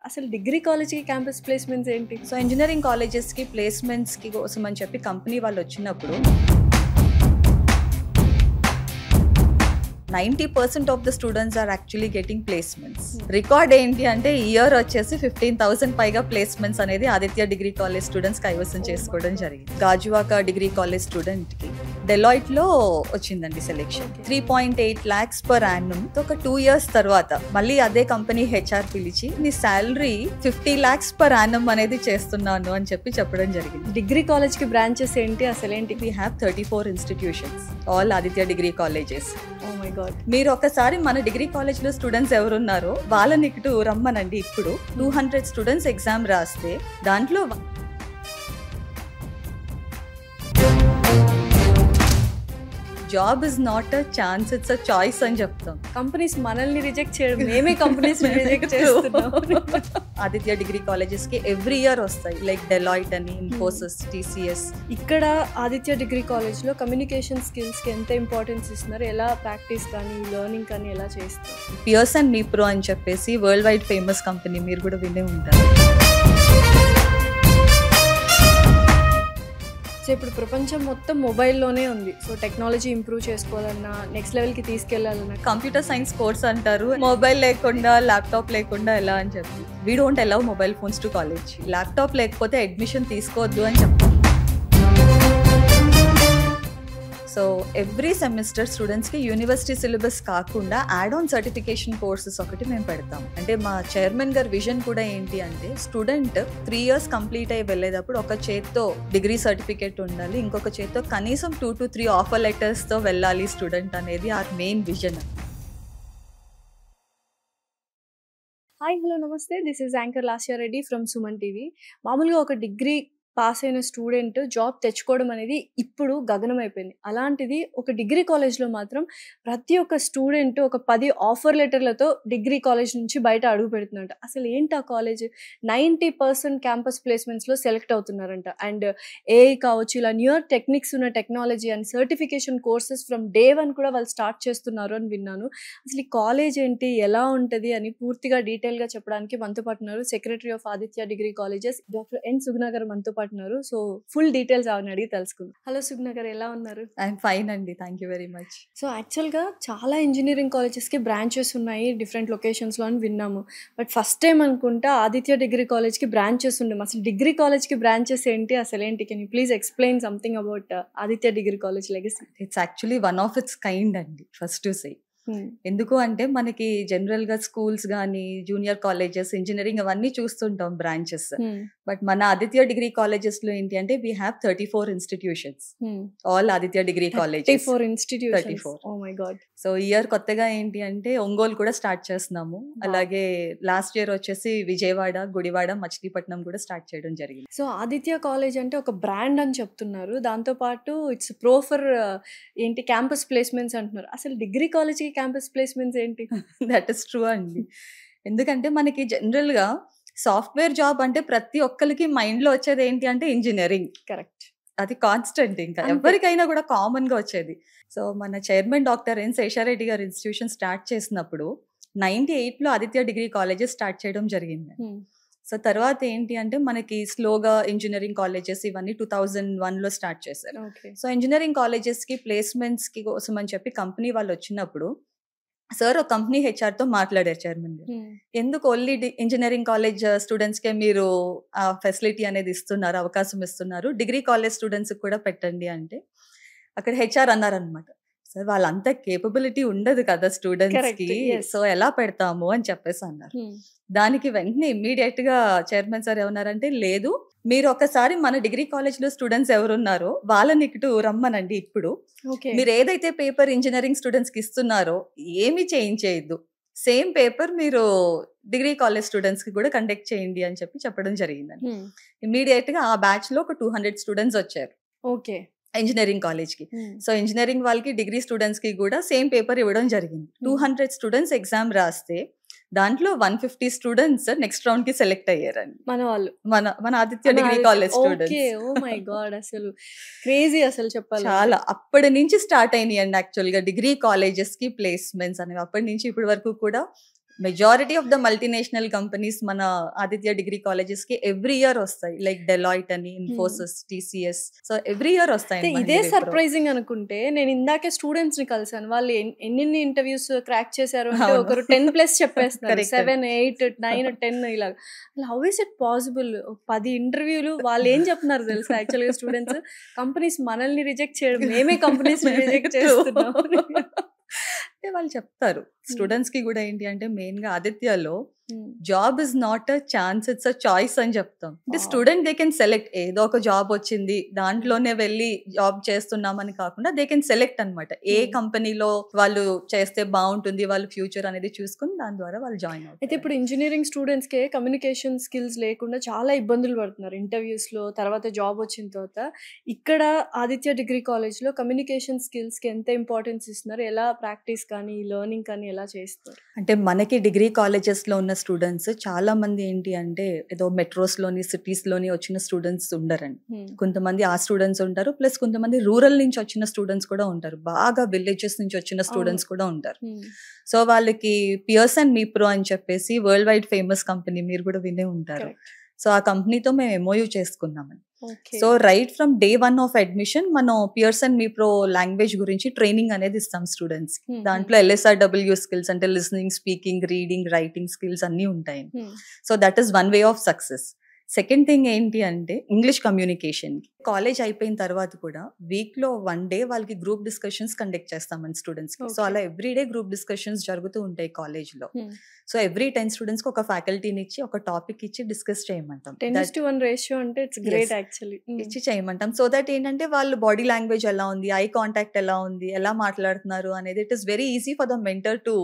అసలు డిగ్రీ కాలేజ్‌కి campus placements ఏంటి? సో ఇంజినీరింగ్ కాలేజెస్‌కి ప్లేస్‌మెంట్స్‌కి కోసం అని చెప్పి కంపెనీ వాళ్ళు వచ్చినప్పుడు 90% of the students are actually getting placements. Record ఏంటి అంటే ఇయర్ వచ్చేసి 15,000 పైగా ప్లేస్మెంట్స్ అనేది ఆదిత్య డిగ్రీ కాలేజ్ స్టూడెంట్స్ కైవసం చేసుకోవడం జరిగింది. గాజువాక డిగ్రీ కాలేజ్ స్టూడెంట్కి డెలాయిట్ లో వచ్చిందండి సెలెక్షన్. 3.8 lakhs per annum. ఒక 2 years తర్వాత మళ్ళీ అదే కంపెనీ హెచ్ఆర్ పిలిచి నీ శాలరీ 50 lakhs per annum అనేది చేస్తున్నాను అని చెప్పడం జరిగింది. డిగ్రీ కాలేజ్‌కి బ్రాంచెస్ ఏంటి? అసలేంటి? We have 34 institutions, all Aditya degree colleges. Oh my God. మీరు ఒకసారి మన డిగ్రీ కాలేజ్ లో స్టూడెంట్స్ ఎవరున్నారో వాళ్ళని ఇటు రమ్మనండి. ఇప్పుడు 200 స్టూడెంట్స్ ఎగ్జామ్ రాస్తే దాంట్లో job is not a chance, it's a choice అని చెప్తాం. కంపెనీస్ మనల్ని రిజెక్ట్ చేయడం, మేమే కంపెనీస్ రిజెక్ట్ చేస్తున్నాం. ఆదిత్య డిగ్రీ కాలేజెస్ కి ఎవ్రీ ఇయర్ వస్తాయి, లైక్ డెలాయిట్ అని, ఇన్ఫోసిస్, టీసీఎస్. ఇక్కడ ఆదిత్య డిగ్రీ కాలేజ్ లో కమ్యూనికేషన్ స్కిల్స్ కి ఎంత ఇంపార్టెన్స్ ఇస్తున్నారు? ఎలా ప్రాక్టీస్ కానీ లెర్నింగ్ కానీ ఎలా చేస్తారు? పియర్సన్ మీప్రో అని చెప్పేసి వరల్డ్ వైడ్ ఫేమస్ కంపెనీ, మీరు కూడా వినే ఉంటారు. సో ఇప్పుడు ప్రపంచం మొత్తం మొబైల్లోనే ఉంది. సో టెక్నాలజీ ఇంప్రూవ్ చేసుకోవాలన్నా, నెక్స్ట్ లెవెల్కి తీసుకెళ్లాలన్నా కంప్యూటర్ సైన్స్ కోర్స్ అంటారు. మొబైల్ లేకుండా, ల్యాప్టాప్ లేకుండా ఎలా అని చెప్పి we don't allow mobile phones to college. Laptop లేకపోతే అడ్మిషన్ తీసుకోవద్దు అని చెప్తాం. సో ఎవ్రీ సెమిస్టర్ స్టూడెంట్స్కి యూనివర్సిటీ సిలబస్ కాకుండా యాడ్ ఆన్ సర్టిఫికేషన్ కోర్సెస్ ఒకటి మేము పెడతాం. అంటే మా చైర్మన్ గారి విజన్ కూడా ఏంటి అంటే స్టూడెంట్ 3 years కంప్లీట్ అయ్యి వెళ్ళేటప్పుడు ఒక చేత్తో డిగ్రీ సర్టిఫికేట్ ఉండాలి, ఇంకొక చేత్తో కనీసం 2 to 3 ఆఫర్ లెటర్స్తో వెళ్ళాలి స్టూడెంట్ అనేది our main vision. Hi, hello, నమస్తే. This is anchor Lasya Reddy from Suman TV. మామూలుగా ఒక డిగ్రీ పాస్ అయిన స్టూడెంట్ జాబ్ తెచ్చుకోవడం అనేది ఇప్పుడు గగనం అయిపోయింది. అలాంటిది ఒక డిగ్రీ కాలేజ్లో మాత్రం ప్రతి ఒక్క స్టూడెంట్ ఒక 10 ఆఫర్ లెటర్లతో డిగ్రీ కాలేజ్ నుంచి బయట అడుగు పెడుతున్నారంట. అసలు ఏంటి ఆ కాలేజ్? 90% క్యాంపస్ ప్లేస్మెంట్స్లో సెలెక్ట్ అవుతున్నారంట. అండ్ ఏఐ కావచ్చు, ఇలా న్యూయర్ టెక్నిక్స్ ఉన్న technology and certification courses from day 1 కూడా వాళ్ళు స్టార్ట్ చేస్తున్నారు అని విన్నాను. అసలు ఈ కాలేజ్ ఏంటి, ఎలా ఉంటుంది అని పూర్తిగా డీటెయిల్గా చెప్పడానికి మనతో పాటు ఉన్నారు secretary of Aditya degree colleges doctor N Suguna garu మనతో పాటు ఉన్నారు. సో ఫుల్ డీటెయిల్స్ ఆవిడని అడిగి తెలుసుకుందాం. హలో సుగుణ గారు, ఎలా ఉన్నారు? ఐఎమ్ ఫైన్ అండి, thank you very much. So యాక్చువల్గా చాలా ఇంజనీరింగ్ కాలేజెస్కి బ్రాంచెస్ ఉన్నాయి డిఫరెంట్ లొకేషన్స్లో అని విన్నాము. బట్ ఫస్ట్ టైం అనుకుంటా ఆదిత్య డిగ్రీ కాలేజ్కి బ్రాంచెస్ ఉండవు. అసలు డిగ్రీ కాలేజ్కి బ్రాంచెస్ ఏంటి, అసలు ఏంటి? Can you please explain something about Aditya degree college legacy? It's actually one of it's kind అండి, ఫస్ట్ టు సే. ఎందుకు అంటే మనకి జనరల్ గా స్కూల్స్ గానీ, జూనియర్ కాలేజెస్, ఇంజనీరింగ్ అవన్నీ చూస్తుంటాం బ్రాంచెస్. బట్ మన ఆదిత్య డిగ్రీ కాలేజెస్ లో ఏంటి అంటే we have 34 institutions, all Aditya degree colleges. 34 institutions. Oh my God. So year కొత్తగా ఏంటి అంటే ఒంగోలు కూడా స్టార్ట్ చేస్తున్నాము. అలాగే లాస్ట్ ఇయర్ వచ్చేసి విజయవాడ, గుడివాడ, మచిలీపట్నం కూడా స్టార్ట్ చేయడం జరిగింది. సో ఆదిత్య కాలేజ్ అంటే ఒక బ్రాండ్ అని చెప్తున్నారు, దాంతో పాటు ఇట్స్ ప్రో ఫర్ ఏంటి క్యాంపస్ ప్లేస్మెంట్స్ అంటున్నారు. అసలు డిగ్రీ కాలేజ్కి క్యాంపస్ ప్లేస్మెంట్స్ ఏంటి? దట్ ఇస్ ట్రూ అండి. ఎందుకంటే మనకి జనరల్ గా సాఫ్ట్వేర్ జాబ్ అంటే ప్రతి ఒక్కరికి మైండ్ లో వచ్చేది ఏంటి అంటే ఇంజనీరింగ్. కరెక్ట్, అది కాన్స్టెంట్, ఇంకా ఎవరికైనా కూడా కామన్ గా వచ్చేది. సో మన చైర్మన్ డాక్టర్ ఎన్ శేషారెడ్డి గారు ఇన్స్టిట్యూషన్ స్టార్ట్ చేసినప్పుడు 98 లో ఆదిత్య డిగ్రీ కాలేజెస్ స్టార్ట్ చేయడం జరిగింది. సో తర్వాత ఏంటి అంటే మనకి స్లోగా ఇంజనీరింగ్ కాలేజెస్ ఇవన్నీ 2001 లో స్టార్ట్ చేశారు. సో ఇంజనీరింగ్ కాలేజెస్ కి ప్లేస్మెంట్స్ కి కోసం అని చెప్పి కంపెనీ వాళ్ళు వచ్చినప్పుడు సార్ ఒక కంపెనీ హెచ్ఆర్ తో మాట్లాడారు చైర్మన్ గారు. ఎందుకు ఓన్లీ ఇంజనీరింగ్ కాలేజ్ స్టూడెంట్స్ కే మీరు ఆ ఫెసిలిటీ అనేది ఇస్తున్నారు, అవకాశం ఇస్తున్నారు, డిగ్రీ కాలేజ్ స్టూడెంట్స్ కూడా పెట్టండి అంటే అక్కడ హెచ్ఆర్ అన్నారనమాట, సార్ వాళ్ళంతా కేపబిలిటీ ఉండదు కదా స్టూడెంట్స్ కి, సో ఎలా పెడతాము అని చెప్పేసి అన్నారు. దానికి వెంటనే ఇమ్మీడియట్ గా చైర్మన్ సార్ ఏమన్నారంటే, లేదు మీరు ఒకసారి మన డిగ్రీ కాలేజ్ లో స్టూడెంట్స్ ఎవరున్నారో వాళ్ళని ఇటు రమ్మనండి. ఇప్పుడు మీరు ఏదైతే పేపర్ ఇంజనీరింగ్ స్టూడెంట్స్ కి ఇస్తున్నారో ఏమి చేంజ్ చేయొద్దు, సేమ్ పేపర్ మీరు డిగ్రీ కాలేజ్ స్టూడెంట్స్ కి కూడా కండక్ట్ చేయండి అని చెప్పడం జరిగిందండి. ఇమ్మీడియట్ గా ఆ బ్యాచ్ లో ఒక 200 స్టూడెంట్స్ వచ్చారు. ఓకే, ఇంజనీరింగ్ కాలేజ్ కి. సో ఇంజనీరింగ్ వాళ్ళకి, డిగ్రీ స్టూడెంట్స్ కి కూడా సేమ్ పేపర్ ఇవ్వడం జరిగింది. 200 స్టూడెంట్స్ ఎగ్జామ్ రాస్తే దాంట్లో 150 స్టూడెంట్స్ నెక్స్ట్ రౌండ్ కి సెలెక్ట్ అయ్యారండి. మన వాళ్ళు, మన Aditya degree college students. Oh my God, అసలు క్రేజీ. అసలు చెప్పాలి చాలా అప్పటి నుంచి స్టార్ట్ అయినాయి అండి యాక్చువల్ గా డిగ్రీ కాలేజెస్ కి ప్లేస్మెంట్స్ అనేవి. అప్పటి నుంచి ఇప్పటి వరకు కూడా majority of the multinational companies మన ఆదిత్య డిగ్రీ కాలేజెస్ కి ఎవ్రీ ఇయర్ వస్తాయి, లైక్ డెలాయిట్ అని, Infosys, TCS. So every year వస్తాయి. ఇదే సర్ప్రైజింగ్ అనుకుంటే, నేను ఇందాకే స్టూడెంట్స్ ని కలిసాను. వాళ్ళు ఎన్ని ఇంటర్వ్యూస్ క్రాక్ చేశారు అంటే ఒకరు 10+ చెప్పేస్తున్నారు, 7, 8, 9, 10 ఇలా. How is it possible? 10 ఇంటర్వ్యూలు. వాళ్ళు ఏం చెప్తున్నారు తెలుసా? యాక్చువల్గా స్టూడెంట్స్, కంపెనీస్ మనల్ని రిజెక్ట్ చేయడం, మేమే కంపెనీస్ రిజెక్ట్ చేస్తున్నాం అంటే వాళ్ళు చెప్తారు. స్టూడెంట్స్ కి కూడా ఏంటి అంటే మెయిన్ గా ఆదిత్యలో job is not a chance, it's a choice అని చెప్తాం. అంటే స్టూడెంట్ దే కెన్ సెలెక్ట్, ఏదో ఒక జాబ్ వచ్చింది దాంట్లోనే వెళ్ళి జాబ్ చేస్తున్నామని కాకుండా దే కెన్ సెలెక్ట్ అనమాట. ఏ కంపెనీలో వాళ్ళు చేస్తే బాగుంటుంది, వాళ్ళ ఫ్యూచర్ అనేది చూసుకుని దాని ద్వారా వాళ్ళు జాయిన్ అవుతారు. అయితే ఇప్పుడు ఇంజనీరింగ్ స్టూడెంట్స్ కి కమ్యూనికేషన్ స్కిల్స్ లేకుండా చాలా ఇబ్బందులు పడుతున్నారు ఇంటర్వ్యూస్ లో, తర్వాత జాబ్ వచ్చిన తర్వాత. ఇక్కడ ఆదిత్య డిగ్రీ కాలేజ్ లో కమ్యూనికేషన్ స్కిల్స్ కి ఎంత ఇంపార్టెన్స్ ఇస్తున్నారు? ఎలా ప్రాక్టీస్ కానీ లెర్నింగ్ కానీ ఎలా చేస్తారు? అంటే మనకి డిగ్రీ కాలేజెస్ లో ఉన్న స్టూడెంట్స్ చాలా మంది ఏంటి అంటే ఏదో మెట్రోస్ లోని, సిటీస్ లోని వచ్చిన స్టూడెంట్స్ ఉండరండి. కొంతమంది ఆ స్టూడెంట్స్ ఉంటారు, ప్లస్ కొంతమంది రూరల్ నుంచి వచ్చిన స్టూడెంట్స్ కూడా ఉంటారు, బాగా విలేజెస్ నుంచి వచ్చిన స్టూడెంట్స్ కూడా ఉంటారు. సో వాళ్ళకి పియర్సన్ మీప్రో అని చెప్పేసి వరల్డ్ వైడ్ ఫేమస్ కంపెనీ, మీరు కూడా వినే ఉంటారు. సో ఆ కంపెనీతో మేము ఎంఓయూ చేసుకున్నామని. So right from day 1 of admission మనం పియర్సన్ మీప్రో లాంగ్వేజ్ గురించి ట్రైనింగ్ అనేది ఇస్తాం స్టూడెంట్స్. దాంట్లో LSRW స్కిల్స్ అంటే listening, speaking, reading, writing skills అన్ని ఉంటాయి. So that is one way of success. Second thing ఏంటి అంటే ఇంగ్లీష్ కమ్యూనికేషన్. కాలేజ్ అయిపోయిన తర్వాత కూడా వీక్ లో 1 డే వాళ్ళకి గ్రూప్ డిస్కషన్స్ కండక్ట్ చేస్తామని స్టూడెంట్స్ కి. సో అలా ఎవ్రీడే గ్రూప్ డిస్కషన్స్ జరుగుతూ ఉంటాయి కాలేజ్ లో. సో ఎవ్రీ 10 స్టూడెంట్స్ కి ఒక ఫ్యాకల్టీని ఇచ్చి ఒక టాపిక్ ఇచ్చి డిస్కస్ చేయమంటాం. 10:1 రేషియో అంటే ఇట్స్ గ్రేట్ యాక్చువల్లీ. ఇచ్చి చేయమంటాం. సో దట్ ఏంటంటే వాళ్ళు బాడీ లాంగ్వేజ్ ఎలా ఉంది, ఐ కాంటాక్ట్ ఎలా ఉంది, ఎలా మాట్లాడుతున్నారు అనేది it is very easy for the mentor to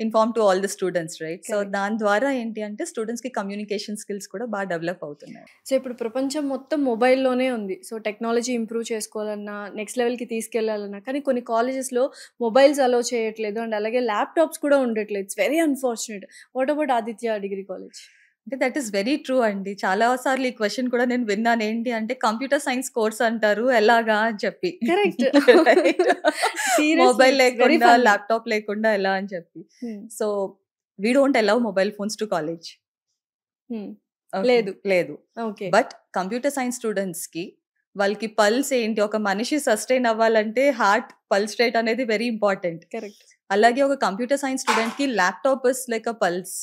inform to all the students, right? So దాని ద్వారా ఏంటి అంటే స్టూడెంట్స్ కి కమ్యూనికేషన్ స్కిల్స్ కూడా బాగా డెవలప్ అవుతున్నాయి. సో ఇప్పుడు ప్రపంచం మొత్తం మొబైల్లోనే ఉంది. సో టెక్నాలజీ ఇంప్రూవ్ చేసుకోవాలన్నా, నెక్స్ట్ లెవెల్కి తీసుకెళ్లాలన్నా, కానీ కొన్ని కాలేజెస్లో మొబైల్స్ అలో చేయట్లేదు, అండ్ అలాగే ల్యాప్టాప్స్ కూడా ఉండట్లేదు. It's very unfortunate. What about Aditya degree college? అంటే దట్ ఈస్ వెరీ ట్రూ అండి. చాలా సార్లు ఈ క్వశ్చన్ కూడా నేను విన్నాను, ఏంటి అంటే కంప్యూటర్ సైన్స్ కోర్స్ అంటారు ఎలాగా అని చెప్పి. కరెక్ట్. మొబైల్ లేకుండా, ల్యాప్టాప్ లేకుండా ఎలా అని చెప్పి. So we don't allow mobile phones to college. లేదు. బట్ కంప్యూటర్ సైన్స్ స్టూడెంట్స్ కి వాళ్ళకి పల్స్ ఏంటి, ఒక మనిషి సస్టైన్ అవ్వాలంటే హార్ట్ పల్స్ రేట్ అనేది వెరీ ఇంపార్టెంట్. కరెక్ట్. అలాగే ఒక కంప్యూటర్ సైన్స్ స్టూడెంట్ కి laptop is like a pulse.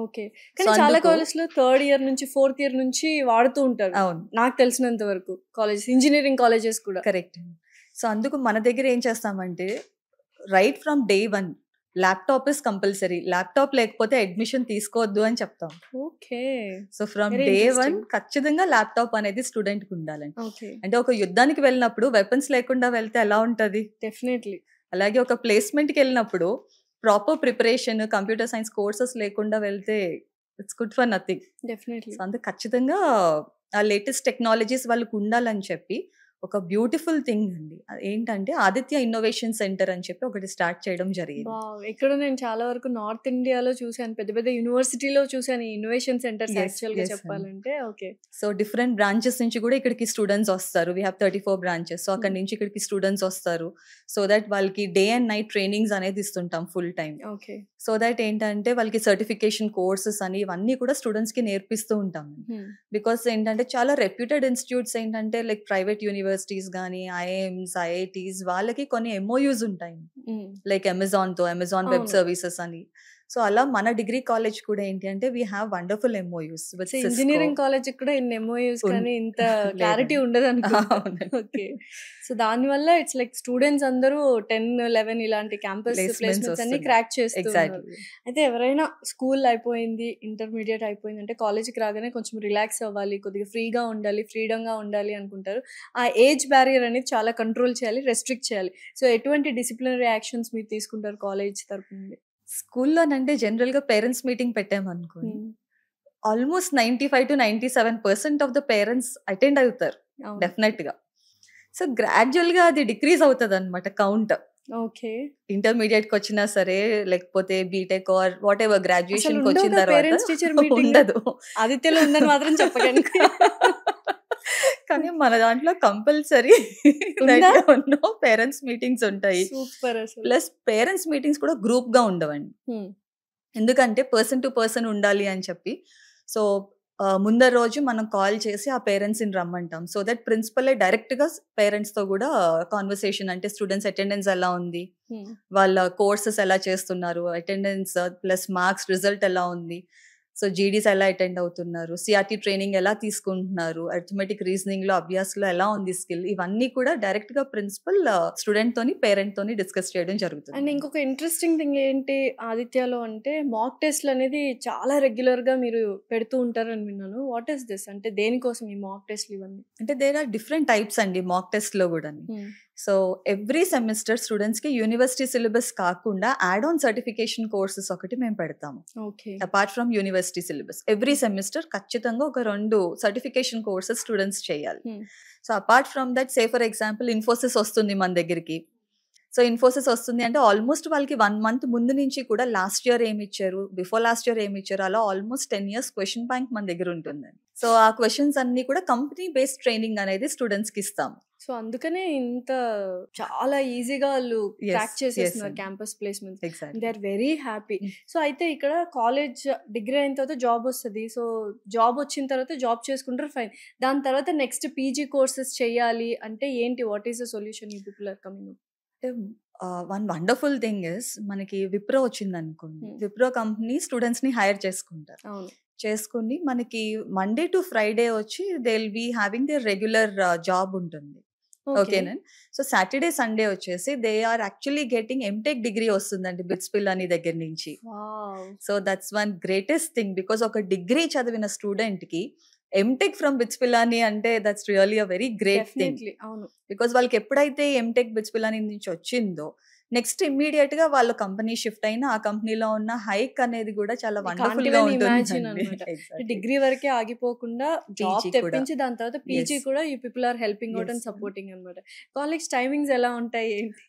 Okay. కానీ చాలా కాలేజ్ లో 3rd ఇయర్ నుంచి 4th ఇయర్ నుంచి వాడుతూ ఉంటారు. అవును, నాకు తెలిసినంత వరకు కాలేజ్, ఇంజనీరింగ్ కాలేజెస్ కూడా. కరెక్ట్. సో అందుకు మన దగ్గర ఏం చేస్తామంటే right from day 1 laptop is compulsory. Laptop లేకపోతే అడ్మిషన్ తీసుకోవద్దు అని చెప్తాం. ఓకే. సో ఫ్రమ్ డే 1 ఖచ్చితంగా ల్యాప్టాప్ అనేది స్టూడెంట్ కి ఉండాలండి. అంటే ఒక యుద్ధానికి వెళ్ళినప్పుడు వెపన్స్ లేకుండా వెళ్తే ఎలా ఉంటది? డెఫినెట్లీ. అలాగే ఒక ప్లేస్మెంట్ కి వెళ్ళినప్పుడు proper preparation, computer science courses లేకుండా వెళ్తే it's good for nothing. Definitely. So అందుకు ఖచ్చితంగా ఆ లేటెస్ట్ టెక్నాలజీస్ వాళ్ళకు ఉండాలని చెప్పి ఒక బ్యూటిఫుల్ థింగ్ అండి ఏంటంటే ఆదిత్య ఇన్నోవేషన్ సెంటర్ అని చెప్పి ఒకటి స్టార్ట్ చేయడం జరిగింది. ఇక్కడ నేను చాలా వరకు నార్త్ ఇండియాలో చూసాను, పెద్ద పెద్ద యూనివర్సిటీలో చూసాను ఈ ఇన్నోవేషన్ సెంటర్స్ యాక్చువల్ గా చెప్పాలంటే. ఓకే. సో డిఫరెంట్ బ్రాంచెస్ నుంచి కూడా ఇక్కడికి స్టూడెంట్స్ వస్తారు. We have 34 branches. సో అక్కడ నుంచి ఇక్కడికి స్టూడెంట్స్ వస్తారు. సో దట్ వాళ్ళకి డే అండ్ నైట్ ట్రైనింగ్స్ అనేది ఇస్తుంటాం full time. Okay. So that ఏంటంటే వాళ్ళకి సర్టిఫికేషన్ కోర్సెస్ అని ఇవన్నీ కూడా స్టూడెంట్స్ కి నేర్పిస్తూ ఉంటాం. బికాస్ ఏంటంటే చాలా రెప్యూటెడ్ ఇన్స్టిట్యూట్స్ ఏంటంటే లైక్ ప్రైవేట్ యూనివర్సిటీస్ కానీ, IIMs, IITs వాళ్ళకి కొన్ని MOUs ఉంటాయి, లైక్ అమెజాన్ తో, అమెజాన్ వెబ్ సర్వీసెస్ అని. సో అలా మన డిగ్రీ కాలేజ్ కూడా ఏంటి అంటే we have wonderful MOUs. Engineering college కూడా ఇన్ని MOUs కానీ ఇంత క్లారిటీ ఉండదు అనుకుంటున్నాను. ఓకే. సో దాని వల్ల ఇట్స్ లైక్ స్టూడెంట్స్ అందరూ 10, 11 ఇలాంటి క్యాంపస్ ప్లేస్మెంట్స్ అన్ని క్రాక్ చేస్తున్నారు. అయితే ఎవరైనా స్కూల్ అయిపోయింది, ఇంటర్మీడియట్ అయిపోయింది అంటే కాలేజ్కి రాగానే కొంచెం రిలాక్స్ అవ్వాలి, కొద్దిగా ఫ్రీగా ఉండాలి, ఫ్రీడంగా ఉండాలి అనుకుంటారు. ఆ ఏజ్ బ్యారియర్ అనేది చాలా కంట్రోల్ చేయాలి, రెస్ట్రిక్ట్ చేయాలి. సో ఎటువంటి డిసిప్లినరీ యాక్షన్స్ మీరు తీసుకుంటారు కాలేజ్ తరపు నుండి? స్కూల్లోనంటే జనరల్ గా పేరెంట్స్ మీటింగ్ పెట్టామనుకోండి, almost 95 to 97% of the parents attend అవుతారు డెఫినెట్ గా. సో గ్రాడ్యువల్ గా అది డిక్రీజ్ అవుతుంది అనమాట కౌంట్. ఓకే. ఇంటర్మీడియట్ కి వచ్చినా సరే, లేకపోతే BTech or whatever graduation కి వచ్చిన తర్వాత ఉండదు. ఆదిత్యలో ఉందని మాత్రం చెప్పకండి. కానీ మన దాంట్లో కంపల్సరీ పేరెంట్స్ మీటింగ్స్ ఉంటాయి. సూపర్. ప్లస్ పేరెంట్స్ మీటింగ్స్ కూడా గ్రూప్ గా ఉండవండి. ఎందుకంటే పర్సన్ టు పర్సన్ ఉండాలి అని చెప్పి. సో ముందర రోజు మనం కాల్ చేసి ఆ పేరెంట్స్‌ని రమ్మంటాం. సో దట్ ప్రిన్సిపలే డైరెక్ట్‌గా పేరెంట్స్‌తో గూడా కాన్వర్సేషన్, అంటే స్టూడెంట్స్ అటెండెన్స్ ఎలా ఉంది, వాళ్ళ కోర్సెస్ ఎలా చేస్తున్నారు, అటెండెన్స్ ప్లస్ మార్క్స్ రిజల్ట్ ఎలా ఉంది, సో జీడీస్ ఎలా అటెండ్ అవుతున్నారు, సిఆర్టీ ట్రైనింగ్ ఎలా తీసుకుంటున్నారు, అర్థమెటిక్ రీజనింగ్లో అభ్యాసంలో ఎలా ఉంది స్కిల్, ఇవన్నీ కూడా డైరెక్ట్గా ప్రిన్సిపల్ స్టూడెంట్తోని పేరెంట్తోని డిస్కస్ చేయడం జరుగుతుంది. అండ్ ఇంకొక ఇంట్రెస్టింగ్ థింగ్ ఏంటి ఆదిత్యలో అంటే మాక్ టెస్ట్లు అనేది చాలా రెగ్యులర్గా మీరు పెడుతూ ఉంటారని విన్నాను. What is this? అంటే దేనికోసం ఈ మాక్ టెస్ట్లు ఇవన్నీ? అంటే దేర్ ఆర్ డిఫరెంట్ టైప్స్ అండి మాక్ టెస్ట్లో కూడా. సో ఎవ్రీ సెమిస్టర్ స్టూడెంట్స్కి యూనివర్సిటీ సిలబస్ కాకుండా యాడ్ ఆన్ సర్టిఫికేషన్ కోర్సెస్ ఒకటి మేము పెడతాము. Okay. Apart from university syllabus every semester ఖచ్చితంగా ఒక 2 సర్టిఫికేషన్ కోర్సెస్ స్టూడెంట్స్ చేయాలి. So apart from that, say for example Infosys వస్తుంది మన దగ్గరికి. సో ఇన్ఫోసిస్ వస్తుంది అంటే ఆల్మోస్ట్ వాళ్ళకి 1 మంత్ ముందు నుంచి కూడా లాస్ట్ ఇయర్ ఏమి ఇచ్చారు, బిఫోర్ లాస్ట్ ఇయర్ ఏమి ఇచ్చారు, అలా ఆల్మోస్ట్ 10 years క్వశ్చన్ బ్యాంక్ మన దగ్గర ఉంటుంది. సో ఆ క్వశ్చన్స్ అన్ని కూడా కంపెనీ బేస్డ్ ట్రైనింగ్ అనేది స్టూడెంట్స్కి ఇస్తాము. సో అందుకనే ఇంత చాలా ఈజీగా వాళ్ళు క్రాక్ చేసేస్తున్నారు campus placements. They are very happy. So అయితే ఇక్కడ కాలేజ్ డిగ్రీ అయిన తర్వాత జాబ్ వస్తుంది. సో జాబ్ వచ్చిన తర్వాత జాబ్ చేసుకుంటారు, ఫైన్. దాని తర్వాత నెక్స్ట్ పీజీ కోర్సెస్ చేయాలి అంటే ఏంటి, what is the solution you people are coming up? అంటే వన్ వండర్ఫుల్ థింగ్ ఇస్, మనకి విప్రో వచ్చింది అనుకోండి. విప్రో కంపెనీ స్టూడెంట్స్ని హైర్ చేసుకుంటారు. చేసుకుని మనకి మండే టు ఫ్రైడే వచ్చి they will be having their regular job ఉంటుంది. ఓకేనా? సో సాటర్డే సండే వచ్చేసి they are actually getting MTech degree వస్తుందండి బిట్స్ పిల్లని దగ్గర నుంచి. So that's one greatest thing, because ఒక డిగ్రీ చదివిన స్టూడెంట్కి ఎంటెక్ ఫ్రమ్ బిట్స్ పిల్లాని అంటే that's really a very great thing. Because వాళ్ళకి ఎప్పుడైతే ఎంటెక్ బిట్స్ పిల్లాని నుంచి వచ్చిందో నెక్స్ట్ ఇమ్మీడియట్ గా వాళ్ళ కంపెనీ షిఫ్ట్ అయినా ఆ కంపెనీలో ఉన్న హైక్ అనేది కూడా చాలా వండర్ఫుల్ గా ఉంటుంది. డిగ్రీ వరకే ఆగిపోకుండా జాబ్ తెప్పించి దాని తర్వాత పీజీ కూడా ఈ people are helping out and supporting అన్నమాట. కాలేజ్ టైమింగ్స్ ఎలా ఉంటాయి ఏంటి?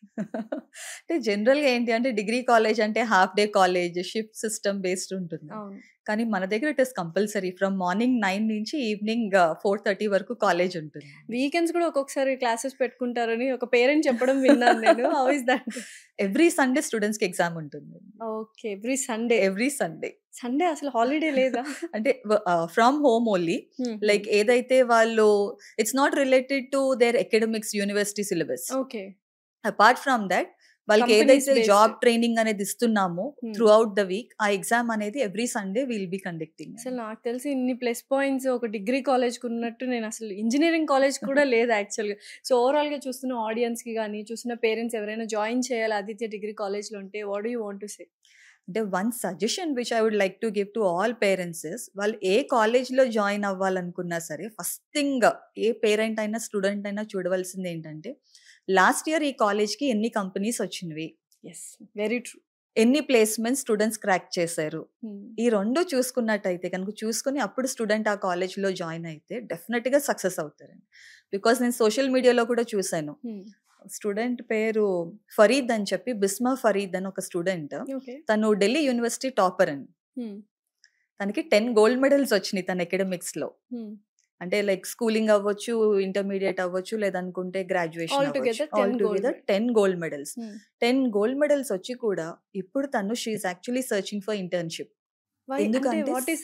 అంటే జనరల్ గా ఏంటి అంటే డిగ్రీ కాలేజ్ అంటే half day college, shift system based ఉంటుంది. కానీ మన దగ్గర it is compulsory from morning 9 నుంచి ఈవినింగ్ 4:30 వరకు కాలేజ్ ఉంటుంది. వీకెండ్స్ కూడా ఒక్కొక్కసారి క్లాసెస్ పెట్టుకుంటారని ఒక పేరెంట్ చెప్పడం విన్నాను నేను. How is that? Every Sunday students కి ఎగ్జామ్ ఉంటుంది. ఓకే. ఎవ్రీ సండే సండే అసలు హాలిడే లేదా? అంటే ఫ్రమ్ హోమ్ ఓన్లీ. లైక్ ఏదైతే వాళ్ళు it's not related to their academics university syllabus. Okay. Apart from that వాళ్ళకి ఏదైతే జాబ్ ట్రైనింగ్ అనేది ఇస్తున్నామో త్రూ అవుట్ ద వీక్, ఆ ఎగ్జామ్ అనేది every Sunday will be conducting. అసలు నాకు తెలిసి ఇన్ని ప్లస్ పాయింట్స్ ఒక డిగ్రీ కాలేజ్కి ఉన్నట్టు నేను అసలు ఇంజనీరింగ్ కాలేజ్ కూడా లేదు యాక్చువల్గా. సో ఓవరాల్గా చూస్తున్న ఆడియన్స్కి కానీ చూస్తున్న పేరెంట్స్ ఎవరైనా జాయిన్ చేయాలి ఆదిత్య డిగ్రీ కాలేజ్లో ఉంటే what do you want to say? అంటే one suggestion which I would like to give to all parents is, వాళ్ళు ఏ కాలేజ్లో జాయిన్ అవ్వాలనుకున్నా సరే ఫస్ట్ థింగ్ ఏ పేరెంట్ అయినా స్టూడెంట్ అయినా చూడవలసింది ఏంటంటే లాస్ట్ ఇయర్ ఈ కాలేజ్కి ఎన్ని కంపెనీస్ వచ్చినవి, వెరీ ట్రూ, ఎన్ని ప్లేస్మెంట్స్ స్టూడెంట్స్ క్రాక్ చేశారు, ఈ 2 చూసుకున్నట్టయితే కనుక చూసుకుని అప్పుడు స్టూడెంట్ ఆ కాలేజ్లో జాయిన్ అయితే డెఫినెట్గా సక్సెస్ అవుతారండి. బికాస్ నేను సోషల్ మీడియాలో కూడా చూశాను, స్టూడెంట్ పేరు ఫరీద్ అని చెప్పి, బిస్మా ఫరీద్ అని ఒక స్టూడెంట్, తను ఢిల్లీ యూనివర్సిటీ టాపర్ అండి. తనకి 10 గోల్డ్ మెడల్స్ వచ్చినాయి తన అకాడమిక్స్ లో. అంటే లైక్ స్కూలింగ్ అవ్వచ్చు, ఇంటర్మీడియట్ అవ్వచ్చు, లేదనుకుంటే గ్రాడ్యుయేషన్ అవ్వచ్చు. All together 10 gold medals. 10 gold medals వచ్చి కూడా ఇప్పుడు తను she is actually searching for internship. ఎందుకంటే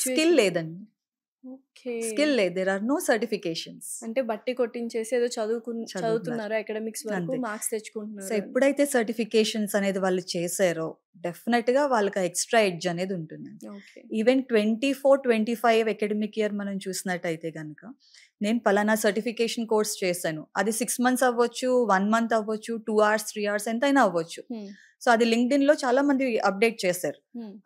స్కిల్ లేదండి. స్కిల్ లేదు, దేర్ ఆర్ నో సర్టిఫికేషన్స్. అంటే బట్టి కొట్టించేసి ఏదో చదువుతున్నారు అకాడమిక్స్ వరకు, మార్క్స్ తెచ్చుకుంటున్నారు. సో ఎప్పుడైతే సర్టిఫికేషన్స్ అనేది వాళ్ళు చేశారో డెఫినెట్ గా వాళ్ళకి ఎక్స్ట్రా ఎడ్జ్ అనేది ఉంటుంది. ఈవెన్ 24-25 అకాడమిక్ ఇయర్ మనం చూసినట్టయితే కనుక నేను పలానా సర్టిఫికేషన్ కోర్స్ చేశాను, అది 6 months అవ్వచ్చు, 1 month అవ్వచ్చు, 2 hours 3 hours ఎంతైనా అవ్వచ్చు. సో అది లింక్డ్ఇన్ లో చాలా మంది అప్డేట్ చేశారు.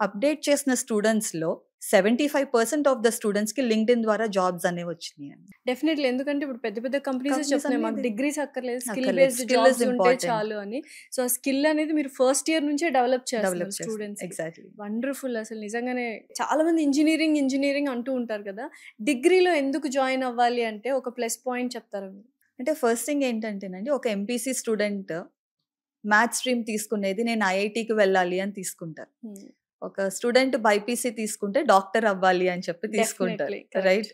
అప్డేట్ చేసిన స్టూడెంట్స్ లో 75% ఆఫ్ ద స్టూడెంట్స్ కి లింక్డ్ఇన్ ద్వారా జాబ్స్ అనేవి వచ్చినాయి. డెఫినెట్లీ, ఎందుకంటే ఇప్పుడు పెద్ద పెద్ద కంపెనీస్ చెప్తున్నాయి మాకు డిగ్రీస్ అక్కర్లేదు, స్కిల్ బేస్డ్ జాబ్స్ ఉంటే చాలు అని. సో ఆ స్కిల్ అనేది మీరు ఫస్ట్ ఇయర్ నుంచే డెవలప్ చేస్తారు స్టూడెంట్స్. Exactly, wonderful. అసలు నిజంగానే చాలా మంది ఇంజనీరింగ్ అంటూ ఉంటారు కదా, డిగ్రీలో ఎందుకు జాయిన్ అవ్వాలి అంటే ఒక ప్లస్ పాయింట్ చెప్తారా మీరు? అంటే ఫస్ట్ థింగ్ ఏంటంటేనండి, ఒక ఎంపీసీ స్టూడెంట్ మ్యాథ్స్ స్ట్రీమ్ తీసుకునేది నేను ఐఐటికి వెళ్ళాలి అని తీసుకుంటారు. ఒక స్టూడెంట్ బైపీసీ తీసుకుంటే డాక్టర్ అవ్వాలి అని చెప్పి తీసుకుంటారు, రైట్?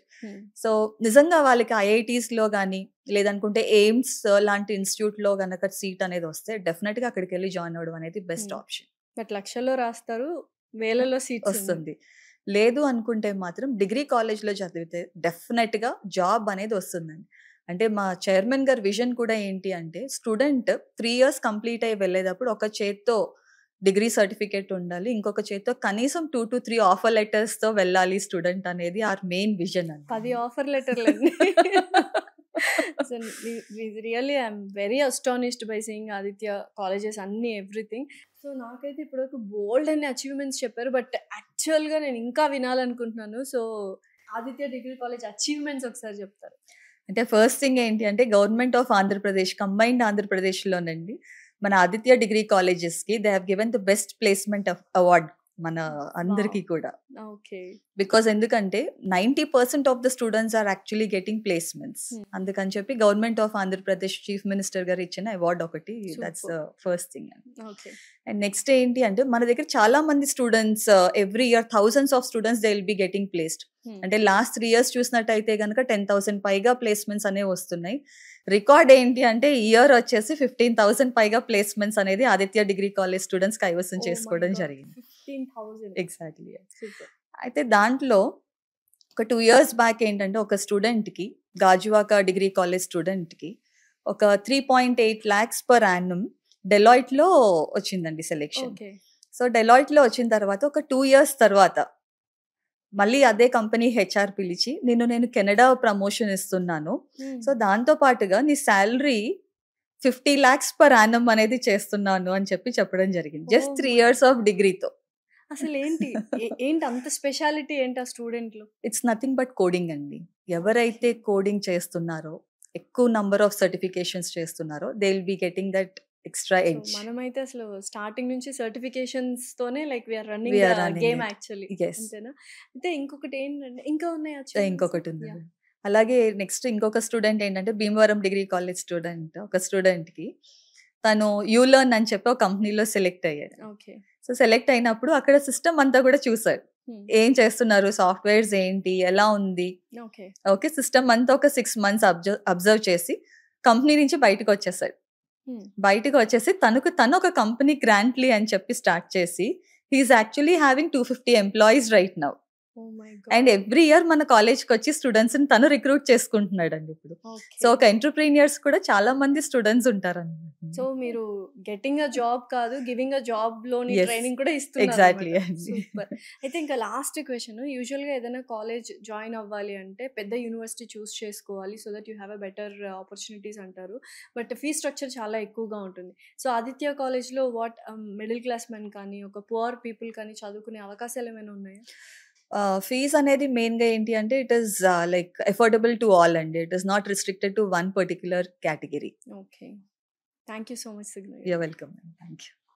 సో నిజంగా వాళ్ళకి ఐఐటీస్ లో కానీ లేదనుకుంటే ఎయిమ్స్ లాంటి ఇన్స్టిట్యూట్ లో గనక సీట్ అనేది వస్తే డెఫినెట్ గా అక్కడికి వెళ్ళి జాయిన్ అవ్వడం అనేది బెస్ట్ ఆప్షన్. బట్ లక్షల్లో రాస్తారు, వేలలో సీట్స్ వస్తుంది. లేదు అనుకుంటే మాత్రం డిగ్రీ కాలేజ్‌లో చదివితే డెఫినెట్‌గా జాబ్ అనేది వస్తుందండి. అంటే మా చైర్మన్ గారి విజన్ కూడా ఏంటి అంటే స్టూడెంట్ 3 ఇయర్స్ కంప్లీట్ అయ్యి వెళ్ళేటప్పుడు ఒక చేత్తో డిగ్రీ సర్టిఫికేట్ ఉండాలి. ఇంకొక చేత్తో కనీసం 2-3 ఆఫర్ లెటర్స్‌తో వెళ్ళాలి స్టూడెంట్ అనేది ఆర్ మెయిన్ విజన్ అండి. 10 ఆఫర్ లెటర్‌లండి. So really I'm very astonished by seeing Aditya colleges అన్నీ ఎవ్రీథింగ్. సో నాకైతే ఇప్పటివరకు బోల్డ్ అన్ని అచీవ్‌మెంట్స్ చెప్పారు. బట్ యాక్చువల్‌గా నేను ఇంకా వినాలనుకుంటున్నాను. So Aditya degree college achievements ఒకసారి చెప్తారా? అంటే ఫస్ట్ థింగ్ ఏంటి అంటే గవర్నమెంట్ ఆఫ్ ఆంధ్రప్రదేశ్ కంబైన్డ్ ఆంధ్రప్రదేశ్‌లోనండి మన ఆదిత్య డిగ్రీ కాలేజెస్‌కి they have given the best placement award మన అందరికీ కూడా. ఓకే. బికాజ్ ఎందుకంటే 90% of the students are actually getting placements. అందుకని చెప్పి government of Andhra Pradesh chief minister గారు ఇచ్చిన అవార్డ్ ఒకటి దట్స్ ఫస్ట్ థింగ్ అండి. ఓకే. అండ్ నెక్స్ట్ ఏంటి అంటే మన దగ్గర చాలా మంది students every year thousands of students they will be getting placed. అంటే లాస్ట్ 3 ఇయర్స్ చూసినట్టయితే కనుక 10,000 పైగా ప్లేస్మెంట్స్ అనేవి వస్తున్నాయి. రికార్డ్ ఏంటి అంటే ఇయర్ వచ్చేసి 15,000 పైగా ప్లేస్మెంట్స్ అనేది ఆదిత్య డిగ్రీ కాలేజ్ స్టూడెంట్స్ కైవసం చేసుకోవడం జరిగింది. 15,000 ఎగ్జాక్ట్లీ. అయితే దాంట్లో ఒక 2 ఇయర్స్ బ్యాక్ ఏంటంటే ఒక స్టూడెంట్కి గాజువాక డిగ్రీ కాలేజ్ స్టూడెంట్కి ఒక 3.8 lakhs per annum డెలాయిట్లో వచ్చిందండి సెలెక్షన్. సో డెలాయిట్లో వచ్చిన తర్వాత ఒక 2 ఇయర్స్ తర్వాత మళ్ళీ అదే కంపెనీ హెచ్ఆర్ పిలిచి నేను కెనడా ప్రమోషన్ ఇస్తున్నాను, సో దాంతో పాటుగా నీ శాలరీ 50 lakhs per annum అనేది చేస్తున్నాను అని చెప్పడం జరిగింది జస్ట్ 3 ఇయర్స్ ఆఫ్ డిగ్రీతో. అసలు ఏంటి అంత స్పెషాలిటీ ఏంటి ఆ స్టూడెంట్ లో? ఇట్స్ నథింగ్ బట్ కోడింగ్ అండి. ఎవరైతే కోడింగ్ చేస్తున్నారో ఎక్కువ నంబర్ ఆఫ్ సర్టిఫికేషన్స్ చేస్తున్నారో they will be getting that extra edge. మనమైతే అసలు స్టార్టింగ్ నుంచి సర్టిఫికేషన్స్ తోనే like we are running game actually. అంతేనా? అయితే ఇంకొకటి ఏంటంటే ఇంకా ఉన్నాయి ఇంకొకటి ఉంది. అలాగే నెక్స్ట్ ఇంకొక స్టూడెంట్ ఏంటంటే భీమవరం డిగ్రీ కాలేజ్ స్టూడెంట్ ఒక స్టూడెంట్కి తను యూలర్న్ అని చెప్పి ఒక కంపెనీలో సెలెక్ట్ అయ్యాడు. ఓకే. సో సెలెక్ట్ అయినప్పుడు అక్కడ సిస్టమ్ అంతా కూడా చూసారు, ఏం చేస్తున్నారు, సాఫ్ట్వేర్స్ ఏంటి, ఎలా ఉంది. ఓకే. సిస్టమ్ అంతా ఒక 6 months అబ్జర్వ్ చేసి కంపెనీ నుంచి బయటకు వచ్చేసాడు. బయటకు వచ్చేసి తను ఒక కంపెనీ గ్రాంట్లీ అని చెప్పి స్టార్ట్ చేసి he is actually having 250 employees right now. And every year మన కాలేజ్కి వచ్చి స్టూడెంట్స్ తను రిక్రూట్ చేసుకుంటున్నాడు అండి ఇప్పుడు. సో ఒక ఎంటర్‌ప్రెన్యూర్స్ కూడా చాలా మంది స్టూడెంట్స్ ఉంటారండి. సో మీరు గెట్టింగ్ అ జాబ్ కాదు, గివింగ్ అ జాబ్ లోని ట్రైనింగ్ కూడా ఇస్తున్నారు. ఎగ్జాక్ట్లీ. సూపర్. అయితే ఇంకా లాస్ట్ క్వశ్చన్, యూజువల్ గా ఏదైనా కాలేజ్ జాయిన్ అవ్వాలి అంటే పెద్ద యూనివర్సిటీ చూస్ చేసుకోవాలి so that you have a better opportunities అంటారు. బట్ ఫీ స్ట్రక్చర్ చాలా ఎక్కువగా ఉంటుంది. సో ఆదిత్య కాలేజ్ లో మిడిల్ క్లాస్ మెన్ కానీ ఒక పువర్ పీపుల్ కానీ చదువుకునే అవకాశాలు ఏమైనా ఉన్నాయా? ఫీజ్ అనేది మెయిన్గా ఏంటి అంటే it is like affordable to all అండి. It is not restricted to one particular category. Okay. Thank you so much signal. Your welcome. Thank you.